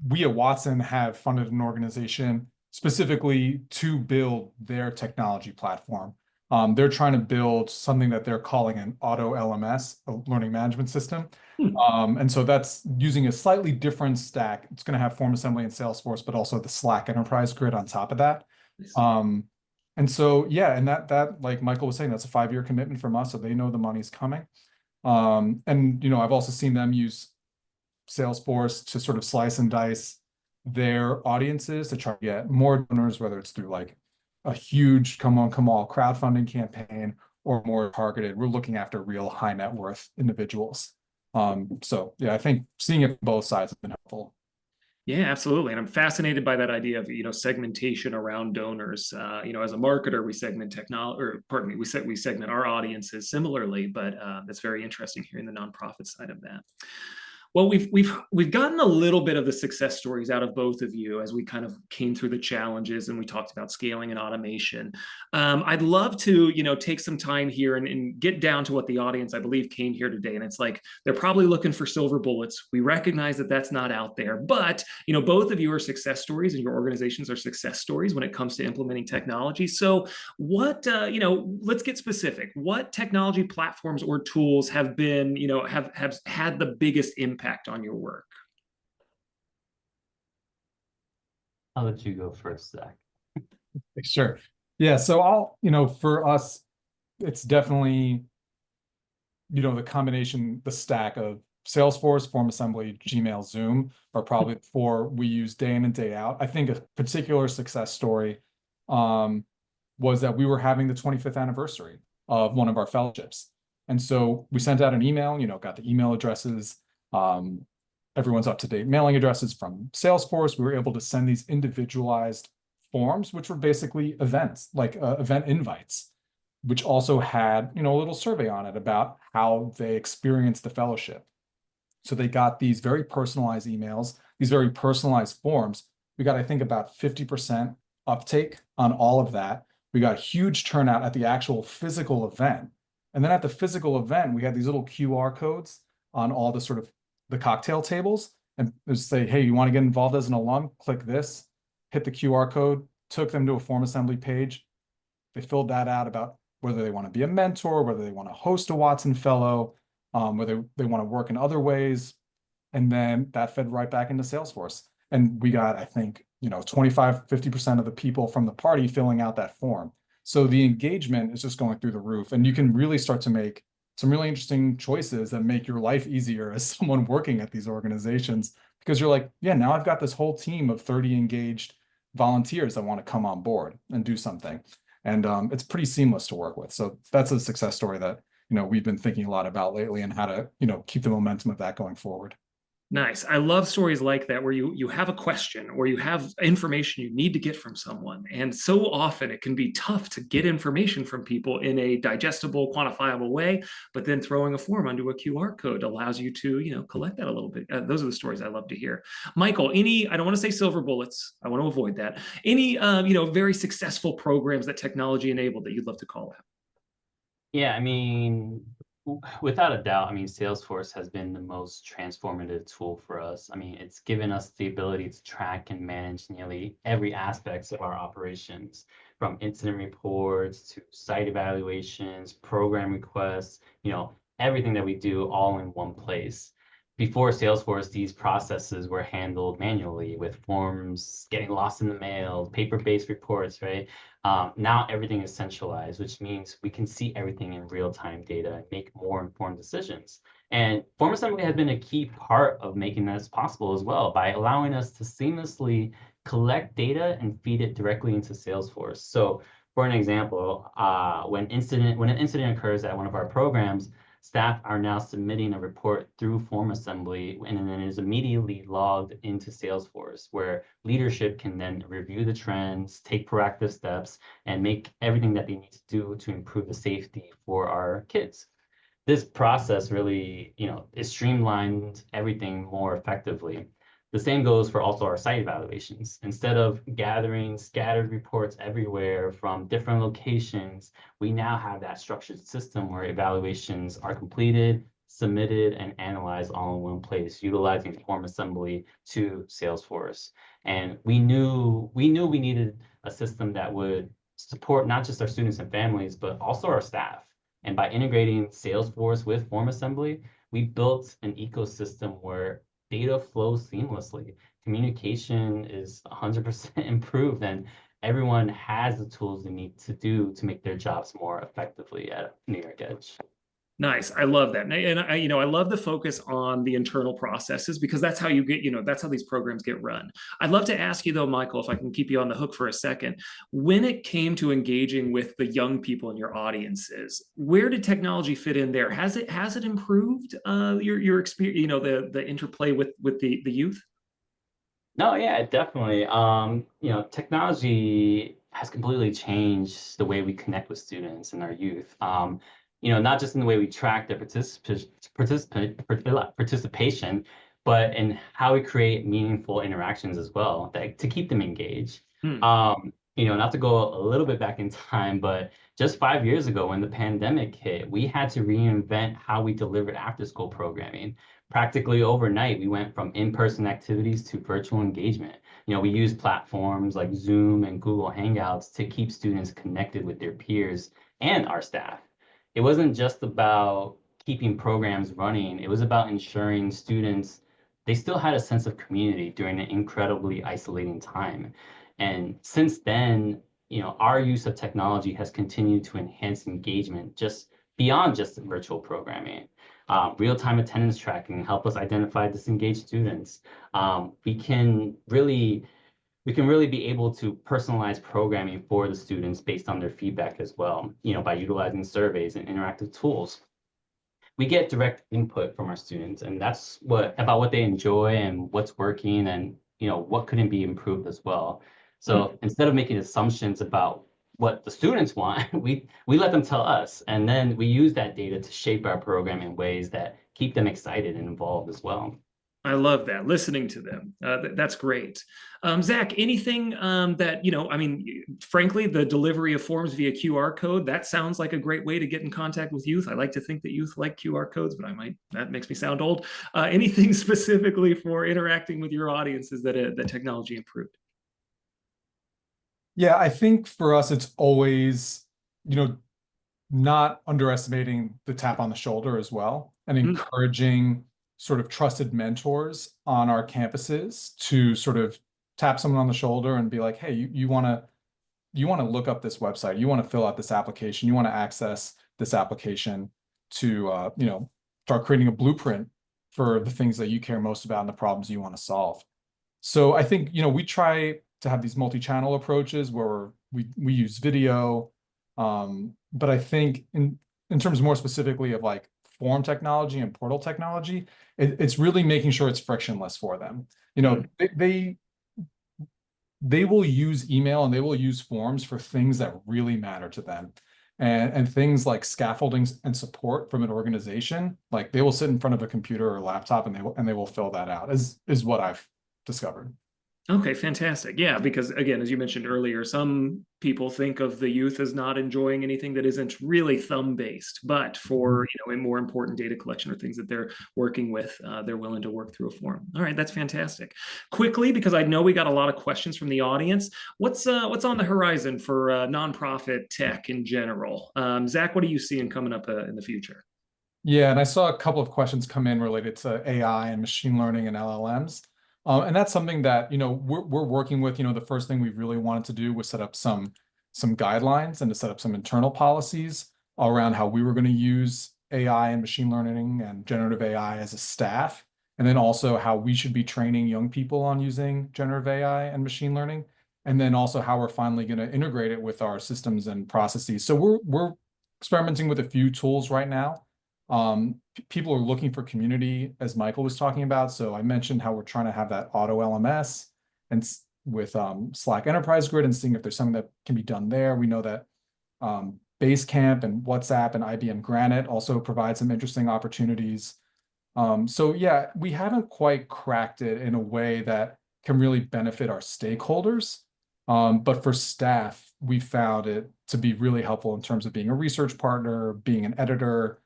we at Watson have funded an organization specifically to build their technology platform. They're trying to build something that they're calling an auto LMS, a learning management system. And so that's using a slightly different stack. It's going to have form assembly and Salesforce, but also the Slack enterprise grid on top of that. And so, yeah, and that like Michael was saying, that's a 5-year commitment from us, so they know the money's coming. And I've also seen them use Salesforce to sort of slice and dice their audiences to try to get more donors, whether it's through like a huge come all crowdfunding campaign or more targeted. We're looking after real high net worth individuals. So yeah, I think seeing it from both sides has been helpful. Yeah, absolutely. And I'm fascinated by that idea of, segmentation around donors. As a marketer, we segment we segment our audiences similarly, but that's very interesting hearing the nonprofit side of that. Well, we've gotten a little bit of the success stories out of both of you as we kind of came through the challenges and we talked about scaling and automation. I'd love to, take some time here and get down to what the audience, I believe, came here today. And it's like they're probably looking for silver bullets. We recognize that that's not out there, but both of you are success stories, and your organizations are success stories when it comes to implementing technology. So, what let's get specific. What technology platforms or tools have been, have had the biggest impact on your work? I'll let you go first, Zach. Sure. Yeah, so for us, it's definitely, the combination, the stack of Salesforce, Form Assembly, Gmail, Zoom are probably the 4 we use day in and day out. I think a particular success story was that we were having the 25th anniversary of one of our fellowships. And so we sent out an email, got the email addresses, everyone's up-to-date mailing addresses from Salesforce. We were able to send these individualized forms, which were basically events, like event invites, which also had, a little survey on it about how they experienced the fellowship. So they got these very personalized emails, these very personalized forms. We got, I think, about 50% uptake on all of that. We got a huge turnout at the actual physical event. And then at the physical event, we had these little QR codes on all the sort of the cocktail tables, and just say, hey, you want to get involved as an alum? Click this, hit the QR code, took them to a form assembly page. They filled that out about whether they want to be a mentor, whether they want to host a Watson Fellow, whether they want to work in other ways. And then that fed right back into Salesforce. And we got, I think, 25, 50% of the people from the party filling out that form. So the engagement is just going through the roof. And you can really start to make some really interesting choices that make your life easier as someone working at these organizations, because you're like, yeah, now I've got this whole team of 30 engaged volunteers that want to come on board and do something. And it's pretty seamless to work with. So that's a success story that, we've been thinking a lot about lately, and how to, keep the momentum of that going forward. Nice. I love stories like that where you have a question or you have information you need to get from someone. And so often it can be tough to get information from people in a digestible, quantifiable way, but then throwing a form onto a QR code allows you to, collect that a little bit. Those are the stories I love to hear. Michael, I don't want to say silver bullets. I want to avoid that. Any, very successful programs that technology enabled that you'd love to call out? Yeah, I mean, without a doubt, I mean, Salesforce has been the most transformative tool for us. I mean, it's given us the ability to track and manage nearly every aspect of our operations, from incident reports to site evaluations, program requests, everything that we do all in one place. Before Salesforce, these processes were handled manually with forms getting lost in the mail, paper-based reports, right? Now everything is centralized, which means we can see everything in real-time data and make more informed decisions. And form assembly has been a key part of making this possible as well, by allowing us to seamlessly collect data and feed it directly into Salesforce. So for an example, when an incident occurs at one of our programs, staff are now submitting a report through form assembly, and then it is immediately logged into Salesforce, where leadership can then review the trends, take proactive steps, and make everything that they need to do to improve the safety for our kids. This process really, is streamlined everything more effectively. The same goes for also our site evaluations. Instead of gathering scattered reports everywhere from different locations, we now have that structured system where evaluations are completed, submitted, and analyzed all in one place, utilizing form assembly to Salesforce. And we knew we needed a system that would support not just our students and families, but also our staff. And by integrating Salesforce with form assembly, we built an ecosystem where data flows seamlessly. Communication is 100% improved, and everyone has the tools they need to do to make their jobs more effectively at New York Edge. Nice. I love that. And I love the focus on the internal processes, because that's how you get, that's how these programs get run. I'd love to ask you though, Michael, if I can keep you on the hook for a second, when it came to engaging with the young people in your audiences, where did technology fit in there? Has it improved your experience, the interplay with the youth? No, yeah, definitely. Technology has completely changed the way we connect with students and our youth. Not just in the way we track their participation, but in how we create meaningful interactions as well, to keep them engaged. Hmm. Not to go a little bit back in time, but just 5 years ago when the pandemic hit, we had to reinvent how we delivered after school programming. Practically overnight, we went from in-person activities to virtual engagement. We used platforms like Zoom and Google Hangouts to keep students connected with their peers and our staff. It wasn't just about keeping programs running, it was about ensuring students, they still had a sense of community during an incredibly isolating time. And since then, our use of technology has continued to enhance engagement just beyond just virtual programming. Real-time attendance tracking help us identify disengaged students. We can really be able to personalize programming for the students based on their feedback as well, by utilizing surveys and interactive tools. we get direct input from our students, and that's what they enjoy and what's working, and what couldn't be improved as well. So instead of making assumptions about what the students want, we let them tell us, and then we use that data to shape our program in ways that keep them excited and involved as well. I love that, listening to them. That's great. Zach, anything that, I mean, frankly, the delivery of forms via QR code, that sounds like a great way to get in contact with youth. I like to think that youth like QR codes, but that makes me sound old. Anything specifically for interacting with your audiences that technology improved? Yeah, I think for us, it's always, not underestimating the tap on the shoulder as well, and encouraging sort of trusted mentors on our campuses to sort of tap someone on the shoulder and be like, hey, you want to look up this website, you want to fill out this application, you want to access this application to start creating a blueprint for the things that you care most about and the problems you want to solve. So I think we try to have these multi-channel approaches where we use video, but I think in terms more specifically of like form technology and portal technology, it's really making sure it's frictionless for them. They will use email and they will use forms for things that really matter to them. And things like scaffolding and support from an organization, like they will sit in front of a computer or laptop and they will fill that out, is what I've discovered. Okay, fantastic. Yeah, because again, as you mentioned earlier, some people think of the youth as not enjoying anything that isn't really thumb-based, but for a more important data collection or things that they're working with, they're willing to work through a form. All right, that's fantastic. Quickly, because I know we got a lot of questions from the audience, what's on the horizon for nonprofit tech in general? Zach, what are you seeing coming up in the future? Yeah, and I saw a couple of questions come in related to AI and machine learning and LLMs. And that's something that, we're working with. The first thing we really wanted to do was set up some guidelines and to set up some internal policies around how we were going to use AI and machine learning and generative AI as a staff, and then also how we should be training young people on using generative AI and machine learning, and then also how we're finally going to integrate it with our systems and processes. So we're experimenting with a few tools right now. People are looking for community, as Michael was talking about. So I mentioned how we're trying to have that auto LMS and with Slack Enterprise Grid and seeing if there's something that can be done there. We know that Basecamp and WhatsApp and IBM Granite also provide some interesting opportunities. So yeah, we haven't quite cracked it in a way that can really benefit our stakeholders. But for staff, we found it to be really helpful in terms of being a research partner, being an editor,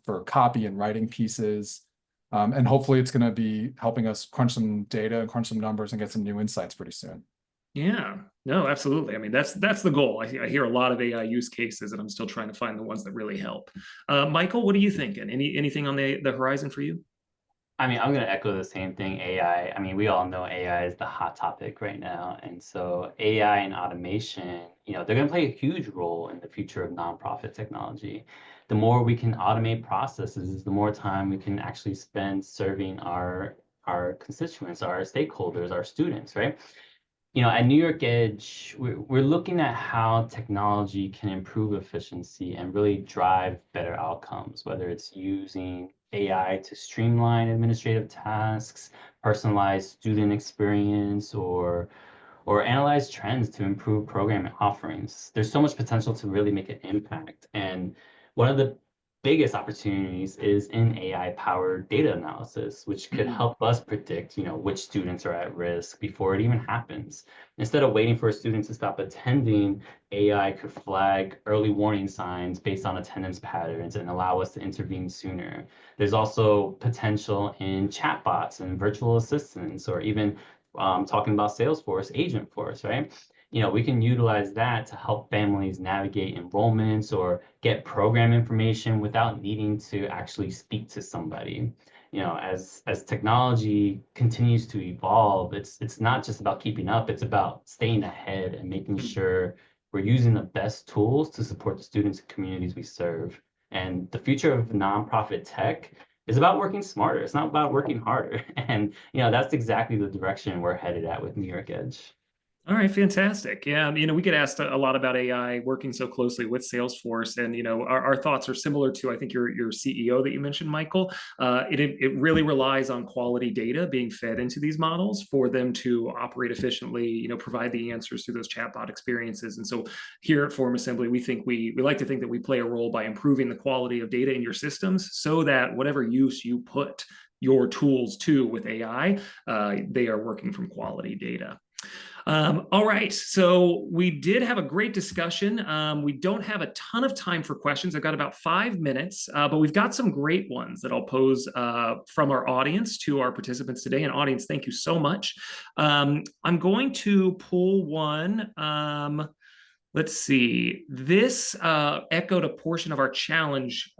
for copy and writing pieces. And hopefully it's going to be helping us crunch some data and crunch some numbers and get some new insights pretty soon. Yeah, no, absolutely. I mean, that's the goal. I hear a lot of AI use cases, and I'm still trying to find the ones that really help. Michael, what are you thinking? Anything on the horizon for you? I mean, I'm going to echo the same thing. AI. I mean, we all know AI is the hot topic right now. And so AI and automation, they're going to play a huge role in the future of nonprofit technology. The more we can automate processes, the more time we can actually spend serving our constituents, our stakeholders, our students, right? At New York Edge, we're looking at how technology can improve efficiency and really drive better outcomes, whether it's using AI to streamline administrative tasks, personalize student experience, or analyze trends to improve program offerings. There's so much potential to really make an impact. And one of the biggest opportunities is in AI-powered data analysis, which could help us predict, which students are at risk before it even happens. Instead of waiting for a student to stop attending, AI could flag early warning signs based on attendance patterns and allow us to intervene sooner. There's also potential in chatbots and virtual assistants, or even talking about Salesforce, Agentforce, right? We can utilize that to help families navigate enrollments or get program information without needing to actually speak to somebody. As technology continues to evolve, it's not just about keeping up, it's about staying ahead and making sure we're using the best tools to support the students and communities we serve. And the future of nonprofit tech is about working smarter. It's not about working harder. And that's exactly the direction we're headed at with New York Edge. All right, fantastic. Yeah, we get asked a lot about AI working so closely with Salesforce, and our thoughts are similar to, I think, your CEO that you mentioned, Michael. It really relies on quality data being fed into these models for them to operate efficiently. Provide the answers through those chatbot experiences. And so here at Form Assembly, we like to think that we play a role by improving the quality of data in your systems, so that whatever use you put your tools to with AI, they are working from quality data. All right, so we did have a great discussion. We don't have a ton of time for questions. I've got about 5 minutes, but we've got some great ones that I'll pose from our audience to our participants today. And audience, thank you so much. I'm going to pull one. Let's see. This echoed a portion of our challenge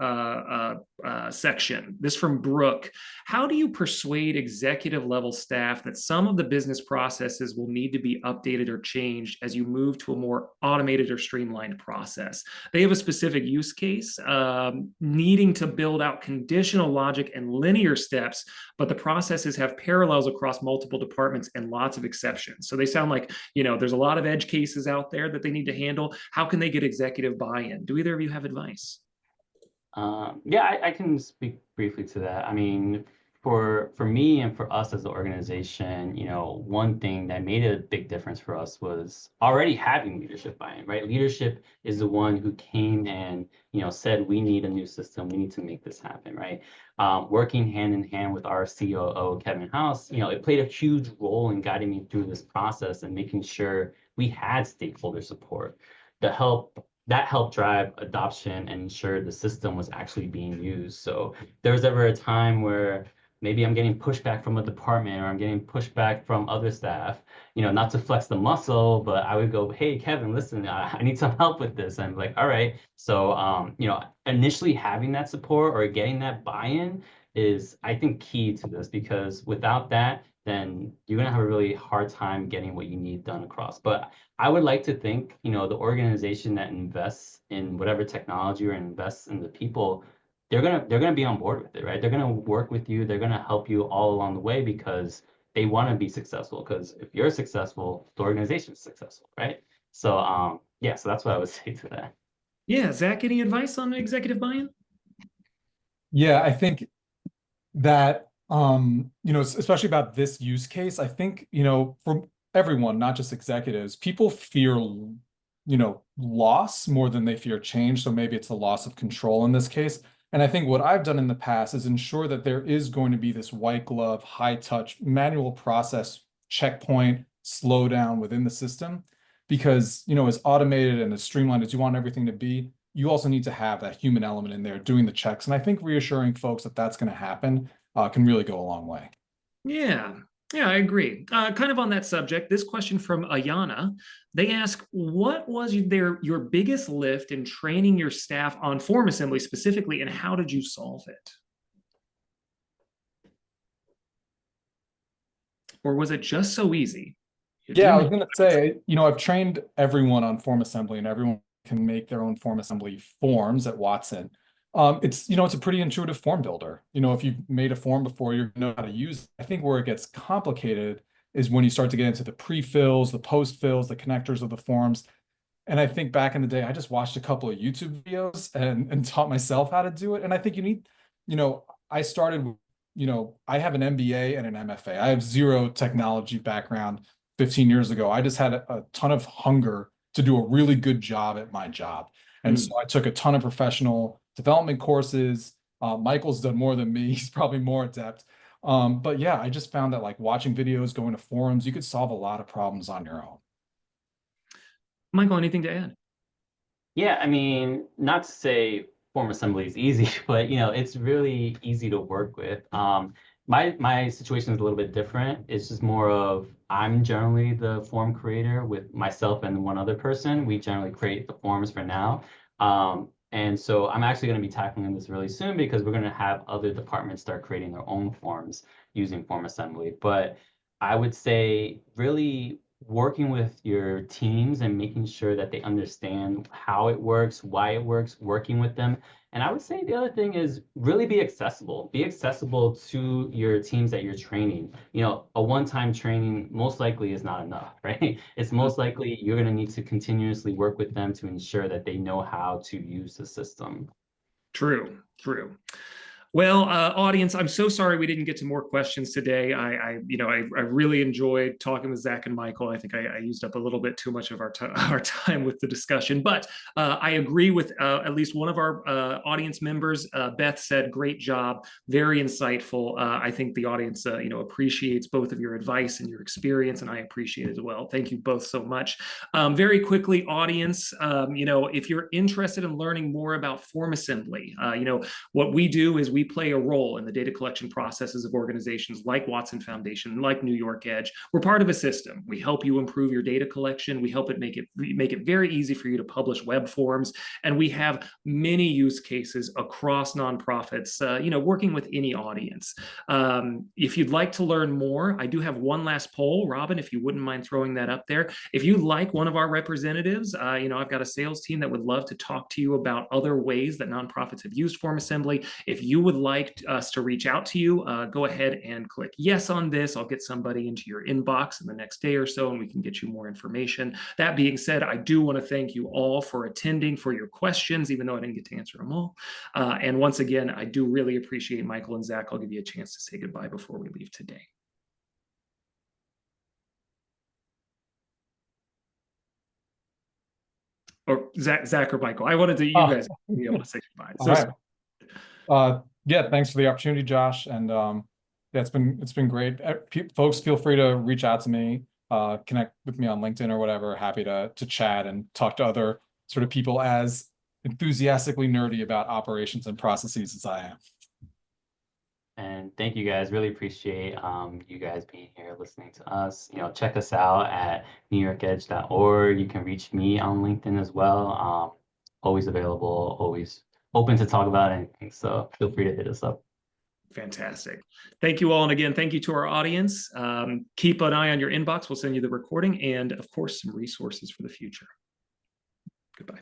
section. This from Brooke. How do you persuade executive level staff that some of the business processes will need to be updated or changed as you move to a more automated or streamlined process? They have a specific use case, needing to build out conditional logic and linear steps, but the processes have parallels across multiple departments and lots of exceptions. So they sound like, there's a lot of edge cases out there that they need to handle. How can they get executive buy-in? Do either of you have advice? Yeah, I can speak briefly to that. I mean, for me and for us as an organization, one thing that made a big difference for us was already having leadership buy-in, right? Leadership is the one who came and, said, we need a new system. We need to make this happen, right? Working hand in hand with our COO, Kevin House, it played a huge role in guiding me through this process and making sure we had stakeholder support that helped drive adoption and ensure the system was actually being used. So if there was ever a time where maybe I'm getting pushback from a department or I'm getting pushback from other staff, not to flex the muscle, but I would go, hey, Kevin, listen, I need some help with this. And I'm like, all right. So, initially having that support or getting that buy-in is, I think, key to this, because without that, then you're going to have a really hard time getting what you need done across. But I would like to think, the organization that invests in whatever technology or invests in the people, they're gonna be on board with it, right? They're gonna work with you. They're gonna help you all along the way because they want to be successful. Because if you're successful, the organization is successful, right? So yeah, so that's what I would say to that. Yeah, Zach, any advice on executive buy-in? Yeah, I think that especially about this use case, I think, for everyone, not just executives, people fear, loss more than they fear change. So maybe it's the loss of control in this case. And I think what I've done in the past is ensure that there is going to be this white glove, high touch, manual process checkpoint slowdown within the system. Because, as automated and as streamlined as you want everything to be, you also need to have that human element in there doing the checks. And I think reassuring folks that that's going to happen can really go a long way. Yeah, I agree. Kind of on that subject, this question from Ayana, they ask, what was your biggest lift in training your staff on form assembly specifically, and how did you solve it? Or was it just so easy? Yeah, I was going to say, I've trained everyone on form assembly, and everyone can make their own form assembly forms at Watson. It's a pretty intuitive form builder. If you've made a form before, you know how to use it. I think where it gets complicated is when you start to get into the pre-fills, the post-fills, the connectors of the forms. And I think back in the day, I just watched a couple of YouTube videos and taught myself how to do it. And I think you need, I started, I have an MBA and an MFA. I have zero technology background 15 years ago. I just had a ton of hunger to do a really good job at my job. And so I took a ton of professional development courses. Michael's done more than me. He's probably more adept. But yeah, I just found that like watching videos, going to forums, you could solve a lot of problems on your own. Michael, anything to add? Yeah, I mean, not to say form assembly is easy, but it's really easy to work with. My situation is a little bit different. It's just more of I'm generally the form creator with myself and one other person. We generally create the forms for now. And so I'm actually going to be tackling this really soon because we're going to have other departments start creating their own forms using form assembly. But I would say really working with your teams and making sure that they understand how it works, why it works, working with them. And I would say the other thing is really be accessible. Be accessible to your teams that you're training. You know, a one-time training most likely is not enough, right? It's most likely you're going to need to continuously work with them to ensure that they know how to use the system. True, true. Well, audience, I'm so sorry we didn't get to more questions today. I really enjoyed talking with Zach and Michael. I think I used up a little bit too much of our time with the discussion, but I agree with at least one of our audience members. Beth said, "Great job, very insightful." I think the audience, appreciates both of your advice and your experience, and I appreciate it as well. Thank you both so much. Very quickly, audience, if you're interested in learning more about form assembly, what we do is we play a role in the data collection processes of organizations like Watson Foundation, like New York Edge. We're part of a system. We help you improve your data collection. We help make it very easy for you to publish web forms. And we have many use cases across nonprofits, working with any audience. If you'd like to learn more, I do have one last poll. Robin, if you wouldn't mind throwing that up there. If you like one of our representatives, I've got a sales team that would love to talk to you about other ways that nonprofits have used form assembly. If you would like us to reach out to you, go ahead and click yes on this. I'll get somebody into your inbox in the next day or so, and we can get you more information. That being said, I do want to thank you all for attending, for your questions, even though I didn't get to answer them all. And once again, I do really appreciate Michael and Zach. I'll give you a chance to say goodbye before we leave today. Or Zach or Michael. I wanted to, you guys be able to say goodbye. So, all right. Yeah, thanks for the opportunity, Josh. And yeah, it's been great. Folks, feel free to reach out to me, connect with me on LinkedIn or whatever. Happy to chat and talk to other sort of people as enthusiastically nerdy about operations and processes as I am. And thank you guys. Really appreciate you guys being here listening to us. Check us out at newyorkedge.org. You can reach me on LinkedIn as well. Always available, always open to talk about anything. So feel free to hit us up. Fantastic. Thank you all. And again, thank you to our audience. Keep an eye on your inbox. We'll send you the recording and, of course, some resources for the future. Goodbye.